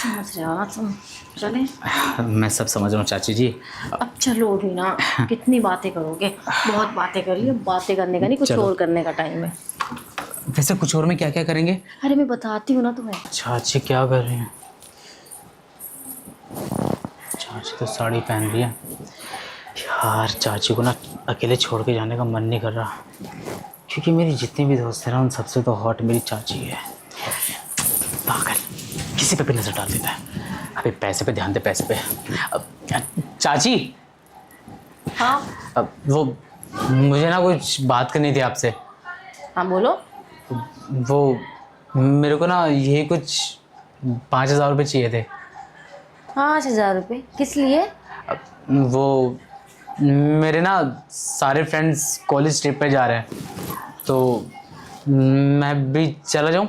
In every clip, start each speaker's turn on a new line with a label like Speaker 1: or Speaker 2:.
Speaker 1: समझ रहे हो ना तुम। चले
Speaker 2: मैं सब समझ रहा हूँ चाची जी।
Speaker 1: अब चलो भी ना, कितनी बातें करोगे। बहुत बातें कर ली, अब बातें करने का नहीं, कुछ
Speaker 2: चलो।
Speaker 1: और करने का टाइम है।
Speaker 2: वैसे कुछ और में क्या क्या करेंगे?
Speaker 1: अरे मैं बताती हूँ ना तुम्हें।
Speaker 2: चाची क्या कर रही हैं? चाची तो साड़ी पहन रही है। यार चाची को ना अकेले छोड़ के जाने का मन नहीं कर रहा, क्योंकि मेरी जितनी भी दोस्त हैं ना उन सबसे तो हॉट मेरी चाची है। पागल, किसी पे भी नजर डाल देता है। अबे पैसे पे ध्यान दे, पैसे पे। अब, चाची।
Speaker 1: हाँ
Speaker 2: वो मुझे ना कुछ बात करनी थी आपसे।
Speaker 1: हाँ बोलो।
Speaker 2: वो मेरे को ना यही कुछ 5,000 रुपये चाहिए थे।
Speaker 1: 5,000 रुपये किस लिए?
Speaker 2: वो मेरे ना सारे फ्रेंड्स कॉलेज ट्रिप पे जा रहे हैं, तो मैं भी चला जाऊं?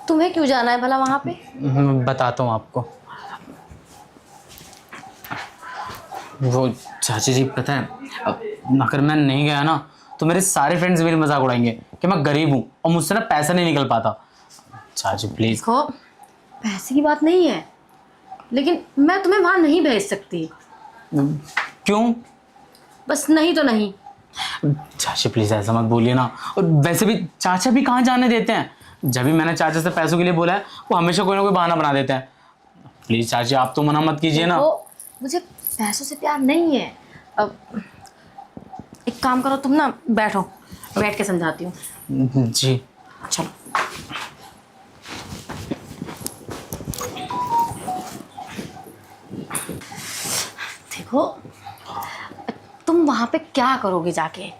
Speaker 1: तुम्हें क्यों जाना है भला वहाँ पे?
Speaker 2: मैं बताता हूँ आपको। वो चाची जी पता है, अगर मैं नहीं गया ना तो मेरे सारे फ्रेंड्स मेरी मजाक उड़ाएंगे कि मैं गरीब हूँ और मुझसे ना पैसा नहीं निकल पाता। चाची प्लीज।
Speaker 1: देखो, पैसे की बात नहीं है, लेकिन मैं तुम्हें वहाँ नहीं भेज सकती।
Speaker 2: क्यों?
Speaker 1: बस नहीं तो नहीं।
Speaker 2: चाची प्लीज ऐसा मत बोलिए ना। और वैसे भी चाचा भी कहाँ जाने देते हैं। जब भी मैंने चाचा से पैसों के लिए बोला है वो हमेशा कोई ना कोई बहाना बना देते हैं। प्लीज चाची आप तो मना मत कीजिए ना।
Speaker 1: देखो, मुझे पैसों से प्यार नहीं है। अब एक काम करो, तुम ना बैठो, बैठ के समझाती हूँ।
Speaker 2: जी।
Speaker 1: चलो। देखो, तुम वहाँ पे क्या करोगे जाके?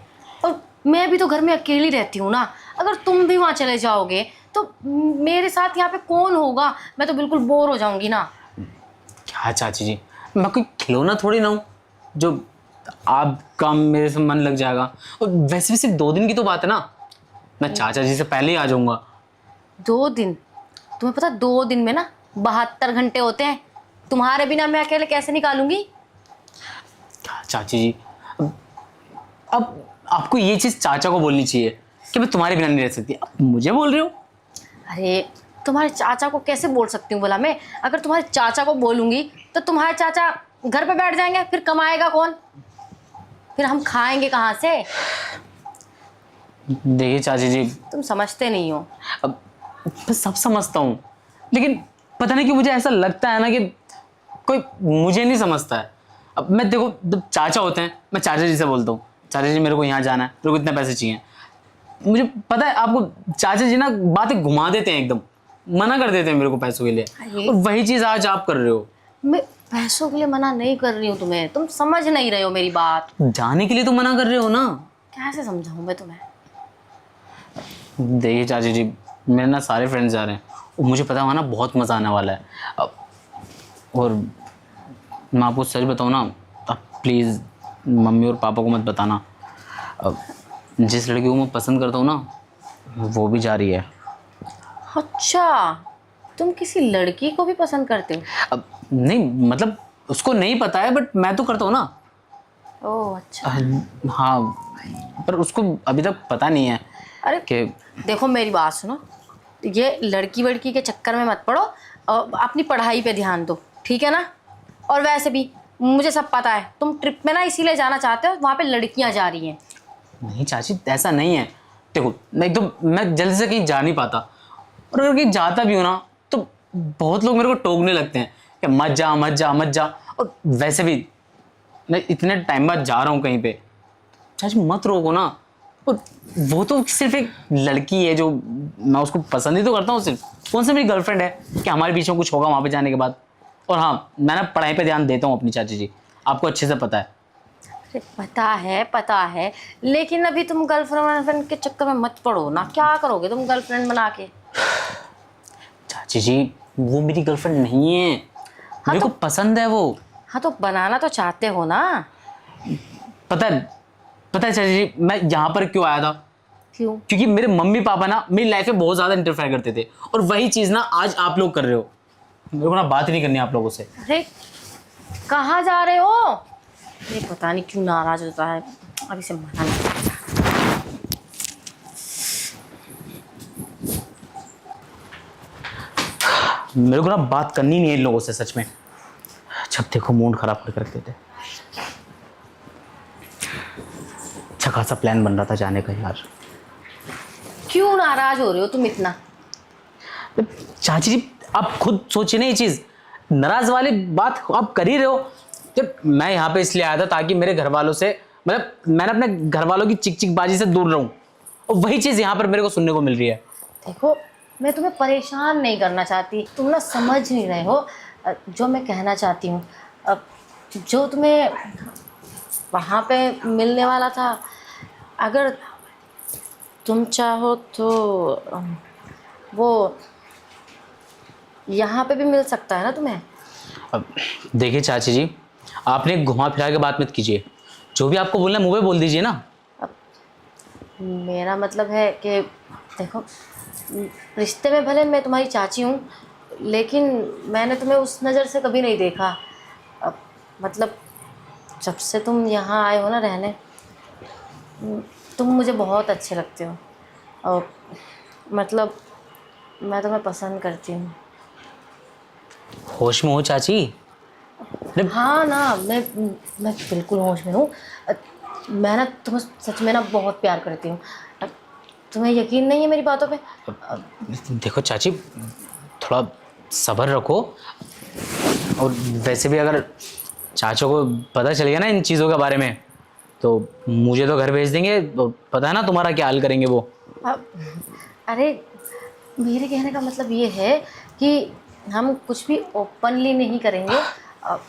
Speaker 1: और मैं भी तो घर में अकेली रहती हूँ ना। अगर तुम भी वहाँ चले जाओगे तो मेरे साथ यहाँ पे कौन होगा? मैं तो बिल्कुल बोर हो जाऊंगी ना।
Speaker 2: क्या चाची जी, मैं कोई खिलौना थोड़ी ना हूँ जो आपका मेरे से मन लग जाएगा। और वैसे भी सिर्फ 2 दिन की तो बात है ना। मैं चाचा जी से पहले ही आ जाऊंगा।
Speaker 1: 2 दिन? तुम्हें पता 2 दिन में ना 72 घंटे होते हैं। तुम्हारे बिना मैं अकेले कैसे निकालूंगी?
Speaker 2: क्या चाची जी, अब आपको ये चीज चाचा को बोलनी चाहिए कि मैं तुम्हारे बिना नहीं रह सकती। अब मुझे बोल रहे हो?
Speaker 1: अरे तुम्हारे चाचा को कैसे बोल सकती हूँ भला मैं? अगर तुम्हारे चाचा को बोलूंगी तो तुम्हारे चाचा घर पे बैठ जाएंगे, फिर कमाएगा कौन? फिर हम खाएंगे कहाँ से?
Speaker 2: देखिए चाची जी,
Speaker 1: तुम समझते नहीं हो।
Speaker 2: अब मैं सब समझता हूँ, लेकिन पता नहीं कि मुझे ऐसा लगता है ना कि कोई मुझे नहीं समझता है। अब मैं देखो, जब चाचा होते हैं मैं चाचा जी से बोलता हूँ चाचा जी मेरे को यहाँ जाना है, मेरे को इतने पैसे चाहिए। मुझे पता है आपको चाचा जी ना बातें घुमा देते हैं, एकदम मना कर देते हैं मेरे को पैसों के लिए।
Speaker 1: अरे
Speaker 2: और वही चीज आज आप कर रहे हो।
Speaker 1: मैं पैसों के लिए मना नहीं कर रही हूँ तुम्हें, तुम समझ नहीं रहे हो मेरी बात।
Speaker 2: जाने के लिए तो मना कर रहे हो ना।
Speaker 1: कैसे समझाऊं मैं तुम्हें?
Speaker 2: देखिए चाची जी, मेरे ना सारे फ्रेंड्स जा रहे हैं और मुझे पता हुआ ना बहुत मज़ा आने वाला है। और मैं आपको सच बताऊँ ना, आप प्लीज़ मम्मी और पापा को मत बताना। अब जिस लड़की को मैं पसंद करता हूँ ना वो भी जा रही है।
Speaker 1: अच्छा, तुम किसी लड़की को भी पसंद करते हो?
Speaker 2: अब नहीं, मतलब उसको नहीं पता है बट मैं तो करता हूँ ना।
Speaker 1: ओह अच्छा।
Speaker 2: हाँ, पर उसको अभी तक पता नहीं है
Speaker 1: अरे
Speaker 2: कि
Speaker 1: देखो मेरी बात सुनो, ये लड़की वड़की के चक्कर में मत पड़ो और अपनी पढ़ाई पे ध्यान दो, ठीक है ना? और वैसे भी मुझे सब पता है, तुम ट्रिप में ना इसीलिए जाना चाहते हो, वहाँ पे लड़कियाँ जा रही हैं।
Speaker 2: नहीं चाची, ऐसा नहीं है। देखो नहीं तो मैं जल्दी से कहीं जा नहीं पाता, और अगर कहीं जाता भी हूँ ना तो बहुत लोग मेरे को टोकने लगते हैं कि मत जा मत जा मत जा। और वैसे भी मैं इतने टाइम बाद जा रहा हूँ कहीं पे, चाची मत रोको ना। और वो तो सिर्फ एक लड़की है जो मैं उसको पसंद ही तो करता हूँ सिर्फ, कौन सी मेरी गर्लफ्रेंड है कि हमारे बीच में कुछ होगा वहाँ पे जाने के बाद। और हाँ, मैं ना पढ़ाई पे ध्यान देता हूँ अपनी चाची जी, आपको अच्छे से पता है।
Speaker 1: अरे पता है, लेकिन अभी तुम गर्लफ्रेंड के चक्कर में मत पड़ो ना। क्या करोगे तुम गर्लफ्रेंड बना के?
Speaker 2: चाची जी वो मेरी गर्लफ्रेंड नहीं है, मेरे को पसंद है वो।
Speaker 1: हाँ तो बनाना तो चाहते हो ना?
Speaker 2: पता है चाची जी, मैं यहाँ पर क्यों आया था?
Speaker 1: क्यों?
Speaker 2: क्योंकि मेरे मम्मी पापा ना मेरी लाइफ में बहुत ज़्यादा इंटरफेयर करते थे, और वही चीज़ ना आज आप लोग कर रहे हो। मेरे को ना बात ही नहीं करनी आप लोगों से।
Speaker 1: अरे कहाँ जा रहे हो? ये पता नहीं क्यों नाराज होता है, अभी से मना नहीं करता।
Speaker 2: मेरे को ना बात करनी नहीं है इन लोगों से सच में। जब देखो मूड खराब कर रखते थे। अच्छा खासा प्लान बन रहा था जाने का यार।
Speaker 1: क्यों नाराज हो रहे हो तुम इतना?
Speaker 2: चाची जी आप खुद सोचिए ना ये चीज, नाराज वाली बात आप कर ही रहे हो। जब मैं यहाँ पे इसलिए आया था ताकि मेरे घर वालों से, मतलब मैंने अपने घर वालों की चिक चिक बाजी से दूर रहूं, और वही चीज यहाँ पर मेरे को सुनने को मिल रही है।
Speaker 1: देखो, मैं तुम्हें परेशान नहीं करना चाहती, तुम ना समझ नहीं रहे हो जो मैं कहना चाहती हूँ। जो तुम्हें वहाँ पे मिलने वाला था, अगर तुम चाहो तो वो यहाँ पे भी मिल सकता है ना तुम्हें।
Speaker 2: अब देखिए चाची जी, आपने घुमा फिरा के बात मत कीजिए। जो भी आपको बोलना है मुंह पे बोल दीजिए ना।
Speaker 1: मेरा मतलब है कि देखो, रिश्ते में भले मैं तुम्हारी चाची हूँ, लेकिन मैंने तुम्हें उस नज़र से कभी नहीं देखा। मतलब जब से तुम यहाँ आए हो ना रहने, तुम मुझे बहुत अच्छे लगते हो, और मतलब मैं तुम्हें पसंद करती हूँ।
Speaker 2: होश में हो चाची?
Speaker 1: हाँ ना, मैं बिल्कुल होश में हूँ। मैं ना तुम्हें सच में ना बहुत प्यार करती हूँ। तुम्हें यकीन नहीं है मेरी बातों पे?
Speaker 2: देखो चाची, थोड़ा सब्र रखो। और वैसे भी अगर चाचों को पता चल गया ना इन चीज़ों के बारे में, तो मुझे तो घर भेज देंगे। तो पता है ना तुम्हारा क्या हाल करेंगे वो।
Speaker 1: अरे, मेरे कहने का मतलब ये है कि हम कुछ भी ओपनली नहीं करेंगे।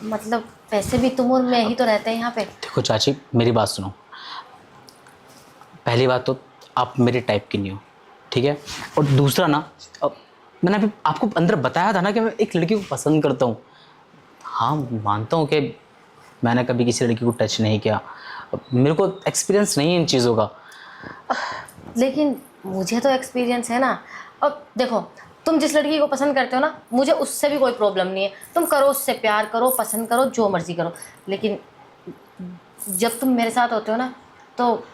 Speaker 1: मतलब वैसे भी तुम और मैं ही तो रहते हैं यहाँ पे।
Speaker 2: देखो चाची मेरी बात सुनो। पहली बात तो आप मेरे टाइप की नहीं हो, ठीक है। और दूसरा ना, मैंने अभी आपको अंदर बताया था ना कि मैं एक लड़की को पसंद करता हूँ। हाँ मानता हूँ कि मैंने कभी किसी लड़की को टच नहीं किया, मेरे को एक्सपीरियंस नहीं है इन चीज़ों का।
Speaker 1: लेकिन मुझे तो एक्सपीरियंस है ना। अब देखो, तुम जिस लड़की को पसंद करते हो ना, मुझे उससे भी कोई प्रॉब्लम नहीं है। तुम करो, उससे प्यार करो, पसंद करो, जो मर्जी करो। लेकिन जब तुम मेरे साथ होते हो ना, तो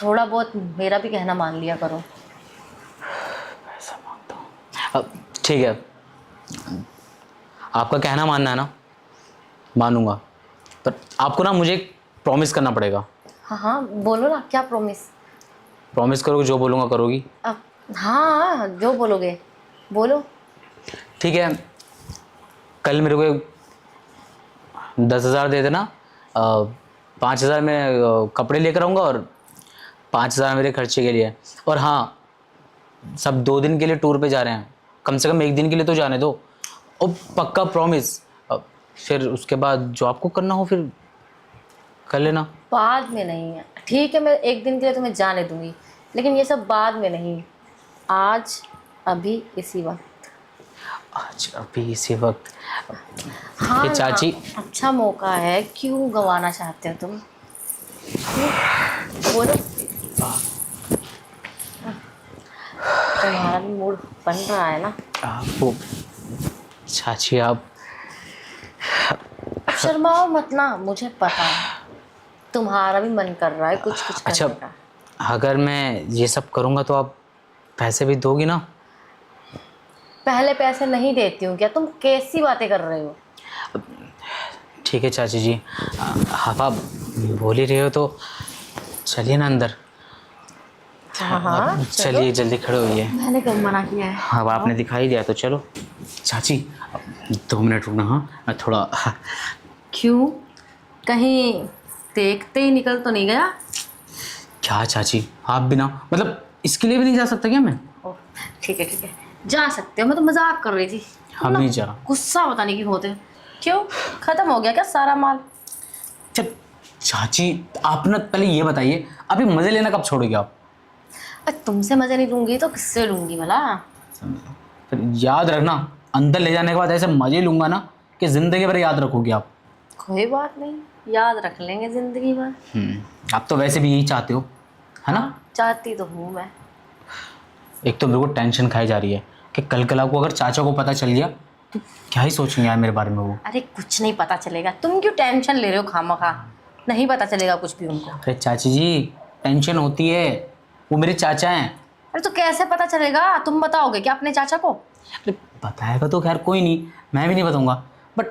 Speaker 1: थोड़ा बहुत मेरा भी कहना मान लिया करो।
Speaker 2: ऐसा मानता हूँ। अब ठीक है, आपका कहना मानना है ना, मानूंगा। पर आपको ना मुझे प्रॉमिस करना पड़ेगा।
Speaker 1: हाँ हाँ, बोलो ना, क्या प्रॉमिस?
Speaker 2: प्रॉमिस करोगे, जो बोलूँगा करोगी?
Speaker 1: अब हाँ, जो बोलोगे बोलो।
Speaker 2: ठीक है, कल मेरे को 10,000 दे देना। 5,000 मैं कपड़े लेकर आऊँगा, और 5,000 मेरे खर्चे के लिए। और हाँ, सब 2 दिन के लिए टूर पे जा रहे हैं, कम से कम 1 दिन के लिए तो जाने दो। और पक्का प्रॉमिस। फिर उसके बाद जो आपको करना हो फिर कर लेना।
Speaker 1: बाद में नहीं है, ठीक है, मैं 1 दिन के लिए तुम्हें जाने दूंगी, लेकिन ये सब बाद में नहीं, आज अभी इसी वक्त।
Speaker 2: आज अभी इसी वक्त?
Speaker 1: हाँ
Speaker 2: ये चाची,
Speaker 1: हाँ, अच्छा मौका है, क्यों गंवाना चाहते हो तुम? बोलो। तुम्हारा भी मूड बन रहा है ना।
Speaker 2: आपको चाची आप
Speaker 1: शर्माओ मत ना, मुझे पता है तुम्हारा भी मन कर रहा है कुछ कुछ
Speaker 2: अच्छा,
Speaker 1: करने का।
Speaker 2: अगर मैं ये सब करूँगा तो आप पैसे भी दोगी ना?
Speaker 1: पहले पैसे नहीं देती हूँ क्या? तुम कैसी बातें कर रहे हो?
Speaker 2: ठीक है चाची जी, आप बोल ही रहे हो तो चलिए ना अंदर।
Speaker 1: हाँ हाँ,
Speaker 2: चलिए जल्दी खड़े होइए।
Speaker 1: मैंने कब मना किया है?
Speaker 2: अब आपने दिखाई दिया तो चलो। चाची 2 मिनट रुकना। हाँ मैं थोड़ा।
Speaker 1: क्यों, कहीं देखते ही निकल तो नहीं गया?
Speaker 2: क्या चाची, आप बिना मतलब इसके लिए भी नहीं जा सकता क्या मैं?
Speaker 1: ओह, ठीक है ठीक है, जा सकते हो, मैं तो मजाक कर रही थी।
Speaker 2: हम
Speaker 1: तुम
Speaker 2: नहीं
Speaker 1: ना
Speaker 2: जा रहा।
Speaker 1: गुस्सा होता नहीं क्यों होते हो? क्यों, खत्म हो गया क्या सारा माल?
Speaker 2: अच्छा चाची, आप ना पहले ये बताइए, आप ये मज़े लेना कब छोड़ोगे आप?
Speaker 1: तुमसे मजे नहीं लूंगी तो किससे लूंगी भला?
Speaker 2: फिर याद रखना, अंदर ले जाने के बाद ऐसे मज़े लूँगा ना कि ज़िंदगी भर याद रखोगे आप।
Speaker 1: कोई बात नहीं, याद रख लेंगे जिंदगी भर।
Speaker 2: आप तो वैसे भी यही चाहते हो, है ना?
Speaker 1: चाहती तो हूँ मैं।
Speaker 2: एक तो मेरे को टेंशन खाई जा रही है कि कल कल को अगर चाचा को पता चल गया तो क्या ही सोचेंगे यार मेरे बारे में वो।
Speaker 1: अरे कुछ नहीं पता चलेगा, तुम क्यों टेंशन ले रहे हो खामखा? नहीं पता चलेगा कुछ भी उनको।
Speaker 2: अरे चाची जी, टेंशन होती है, वो मेरे चाचा हैं,
Speaker 1: अरे तो कैसे पता चलेगा? तुम बताओगे क्या अपने चाचा को?
Speaker 2: अरे बताएगा तो खैर कोई नहीं, मैं भी नहीं बताऊंगा, बट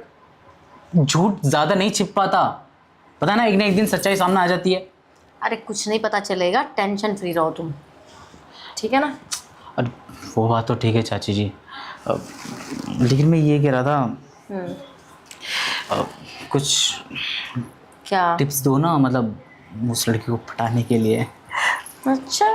Speaker 2: झूठ ज़्यादा नहीं छिप पाता, पता ना एक ना एक दिन सच्चाई सामने आ जाती है।
Speaker 1: अरे कुछ नहीं पता चलेगा, टेंशन फ्री रहो तुम, ठीक है ना?
Speaker 2: और वो बात तो ठीक है चाची जी, लेकिन मैं ये कह रहा था कुछ
Speaker 1: क्या?
Speaker 2: टिप्स दो ना, मतलब उस लड़की को पटाने के लिए।
Speaker 1: अच्छा,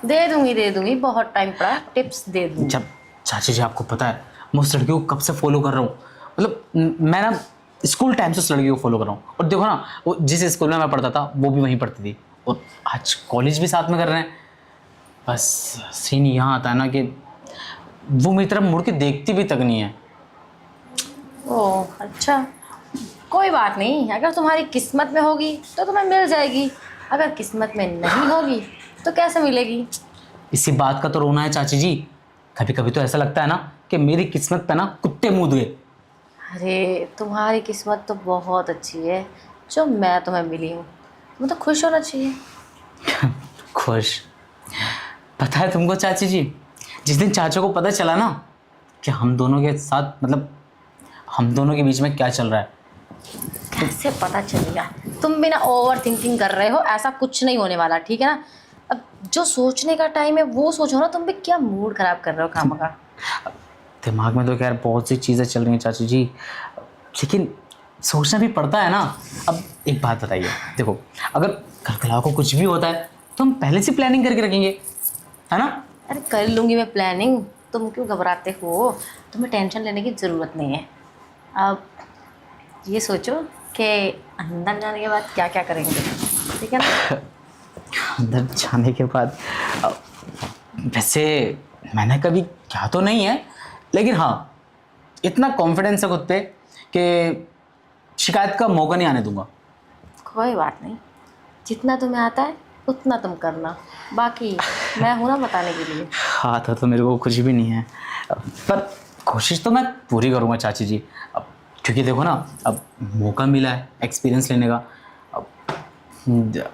Speaker 1: दे दूंगी, बहुत टाइम पड़ा, टिप्स दे दूंगी।
Speaker 2: जब चाची जी आपको पता है मैं उस लड़की को कब से फॉलो कर रहा हूँ, मतलब मैं ना स्कूल टाइम से उस लड़की को फॉलो कर रहा हूँ, और देखो ना वो जिस स्कूल में मैं पढ़ता था वो भी वहीं पढ़ती थी, और आज कॉलेज भी साथ में कर रहे हैं। बस सीन यहाँ आता है ना कि वो मेरी तरफ मुड़ के देखती भी तक नहीं है।
Speaker 1: ओह अच्छा, कोई बात नहीं, अगर तुम्हारी किस्मत में होगी तो तुम्हें मिल जाएगी, अगर किस्मत में नहीं होगी तो कैसे मिलेगी?
Speaker 2: इसी बात का तो रोना है चाची जी, कभी कभी तो ऐसा लगता है ना कि मेरी किस्मत पे ना कुत्ते मुँह गए।
Speaker 1: अरे तुम्हारी किस्मत तो बहुत अच्छी है जो मैं तुम्हें मिली हूँ, तुम्हें तो खुश होना चाहिए।
Speaker 2: खुश? पता है तुमको चाची जी, जिस दिन चाचा को पता चला ना कि हम दोनों के साथ, मतलब हम दोनों के बीच में क्या चल रहा है,
Speaker 1: कैसे पता चलेगा? तुम भी ना ओवर थिंकिंग कर रहे हो, ऐसा कुछ नहीं होने वाला, ठीक है ना? अब जो सोचने का टाइम है वो सोचो ना, तुम भी क्या मूड खराब कर रहे हो खामखा।
Speaker 2: दिमाग में तो खैर बहुत सी चीज़ें चल रही हैं चाची जी, लेकिन सोचना भी पड़ता है ना। अब एक बात बताइए, देखो अगर कल कला को कुछ भी होता है तो हम पहले से प्लानिंग करके रखेंगे, है ना?
Speaker 1: अरे कर लूँगी मैं प्लानिंग, तुम क्यों घबराते हो? तुम्हें टेंशन लेने की ज़रूरत नहीं है। अब ये सोचो कि अंदर जाने के बाद क्या क्या करेंगे, ठीक है ना?
Speaker 2: अंदर जाने के बाद वैसे मैंने कभी क्या तो नहीं है, लेकिन हाँ इतना कॉन्फिडेंस है खुद पे कि शिकायत का मौका नहीं आने दूंगा।
Speaker 1: कोई बात नहीं, जितना तुम्हें आता है उतना तुम करना, बाकी मैं हूँ ना बताने के लिए।
Speaker 2: आता तो मेरे को कुछ भी नहीं है, पर कोशिश तो मैं पूरी करूँगा चाची जी। अब क्योंकि देखो ना, अब मौका मिला है एक्सपीरियंस लेने का, अब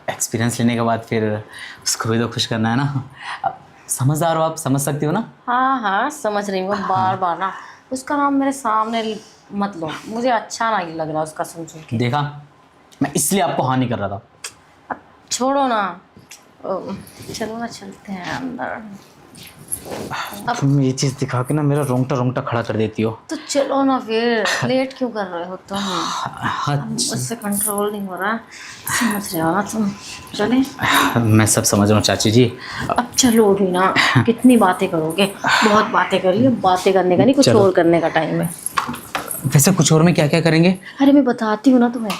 Speaker 2: एक्सपीरियंस लेने के बाद फिर उसको भी तो खुश करना है ना। अब समझदार हो आप, समझ सकती हो ना।
Speaker 1: हाँ हाँ समझ रही हूँ, बार बार ना उसका नाम मेरे सामने मत लो, मुझे अच्छा नहीं लग रहा उसका सुन सुन के।
Speaker 2: देखा, मैं इसलिए आपको हाँ नहीं कर रहा था।
Speaker 1: अब छोड़ो ना, चलो ना चलते हैं अंदर।
Speaker 2: तुम ये चीज़ दिखा के ना मेरा रोंगटा रोंगटा खड़ा कर देती हो।
Speaker 1: तो चलो ना फिर, लेट क्यों कर रहे हो तुम?
Speaker 2: हाँ
Speaker 1: उससे कंट्रोल नहीं हो रहा, समझ रहे हो ना तुम? चले?
Speaker 2: मैं सब समझ रहा हूँ चाची जी।
Speaker 1: अब चलो भी ना, कितनी बातें करोगे? बहुत बातें कर ली, बातें करने का नहीं, कुछ
Speaker 2: चलो।
Speaker 1: और करने का टाइम है।
Speaker 2: वैसे कुछ और में क्या क्या करेंगे?
Speaker 1: अरे मैं बताती हूँ ना तुम्हें,